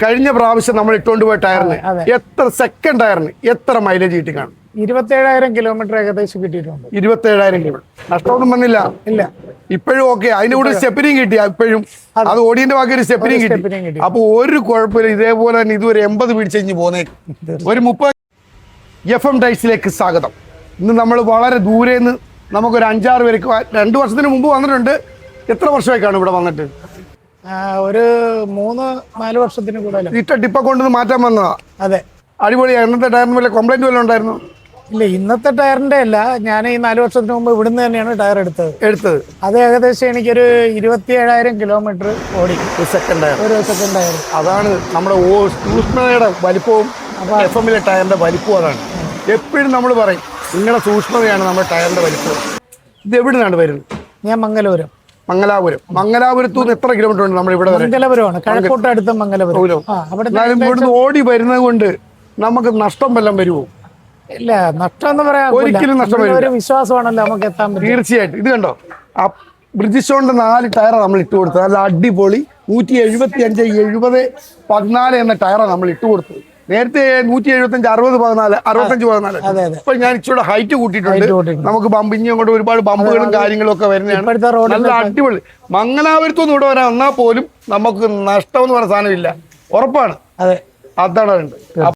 കഴിഞ്ഞ പ്രാവശ്യം നമ്മൾ ഇട്ടുകൊണ്ട് പോയ ടയറിന് എത്ര സെക്കൻഡ് ടയറിന് എത്ര മൈലേജ് കിട്ടി കാണും? 27,000 കിലോമീറ്റർ ഏകദേശം കിട്ടിയിട്ടുണ്ട്. 27,000 കിലോമീറ്റർ നഷ്ടമൊന്നും വന്നില്ല. ഇല്ല, ഇപ്പോഴും ഓക്കെ. അതിന്റെ കൂടെ സ്റ്റെപ്പിനും കിട്ടി. ഇപ്പോഴും അത് ഓടിയന്റെ ബാക്കി ഒരു സ്റ്റെപ്പിനും കിട്ടി. അപ്പൊ ഒരു കുഴപ്പമില്ല. ഇതേപോലെ തന്നെ ഇതുവരെ 80 പിടിച്ചെഞ്ഞ് പോന്നേ. ഒരു 30 FM ടൈസിലേക്ക് സ്വാഗതം. ഇന്ന് നമ്മൾ വളരെ ദൂരെ നിന്ന് നമുക്കൊരു 5-6 പേർക്ക് 2 വർഷത്തിന് മുമ്പ് വന്നിട്ടുണ്ട്. എത്ര വർഷമായിക്കാണ് ഇവിടെ വന്നിട്ട്? ഒരു 3-4 വർഷത്തിന് കൂടുതൽ. ഇട്ട ടിപ്പ കൊണ്ടുവന്ന് മാറ്റാൻ വന്നതാ. അതെ, അടിപൊളി. ഇന്നത്തെ ടയറിന് വല്ല കംപ്ലൈന്റ് വല്ലതും ഉണ്ടായിരുന്നു? ഇല്ല, ഇന്നത്തെ ടയറിന്റെ അല്ല. ഞാൻ ഈ 4 വർഷത്തിന് മുമ്പ് ഇവിടുന്ന് തന്നെയാണ് ടയർ എടുത്തത്. അത് ഏകദേശം എനിക്കൊരു 27,000 കിലോമീറ്റർ ഓടി. ഒരു സെക്കൻഡ് ടയർ. അതാണ് നമ്മുടെ സൂക്ഷ്മതയുടെ വലിപ്പവും FM-ലെ ടയറിന്റെ വലിപ്പവും. അതാണ് എപ്പോഴും നമ്മൾ പറയും, നിങ്ങളുടെ സൂക്ഷ്മതയാണ് നമ്മുടെ ടയറിന്റെ വലിപ്പം. ഇത് എവിടുന്നാണ് വരുന്നത്? ഞാൻ മംഗലാപുരത്തു നിന്ന് എത്ര കിലോമീറ്റർ ഉണ്ട് നമ്മൾ ഇവിടെ വരെ? മംഗലപുരമാണ്, കഴക്കൂട്ട് അടുത്ത മംഗലപുരം. ഇവിടുന്ന് ഓടി വരുന്നത് കൊണ്ട് നമുക്ക് നഷ്ടം വല്ലതും വരുമോ? ഇല്ല, നഷ്ടം എന്ന് പറയാൻ ഒരിക്കലും നഷ്ടം വരും. ഒരു വിശ്വാസമാണല്ലോ നമുക്ക് എത്താൻ പറ്റും. തീർച്ചയായിട്ടും. ഇത് കണ്ടോ, ആ ബ്രിട്ടീഷോന്റെ 4 ടയറാണ് നമ്മൾ ഇട്ട് കൊടുത്തത്. നല്ല അടിപൊളി 175/70/14 എന്ന ടയറാണ് നമ്മൾ ഇട്ട് കൊടുത്തത്. നേരത്തെ 175/60/14 ഇപ്പൊ ഞാൻ ഇച്ചിരി ഹൈറ്റ് കൂട്ടിയിട്ടുണ്ട്. നമുക്ക് ബമ്പിങ് കൊണ്ട് ഒരുപാട് ബമ്പുകളും കാര്യങ്ങളും ഒക്കെ വരുന്നതാണ്. നല്ല അടിപൊളി. മംഗലാപുരത്തുനിന്ന് ഇവിടെ വരാൻ വന്നാൽ പോലും നമുക്ക് നഷ്ടം എന്ന് പറയുന്ന സാധനമില്ല. ഉറപ്പാണ്. അതെ, അതാണ്.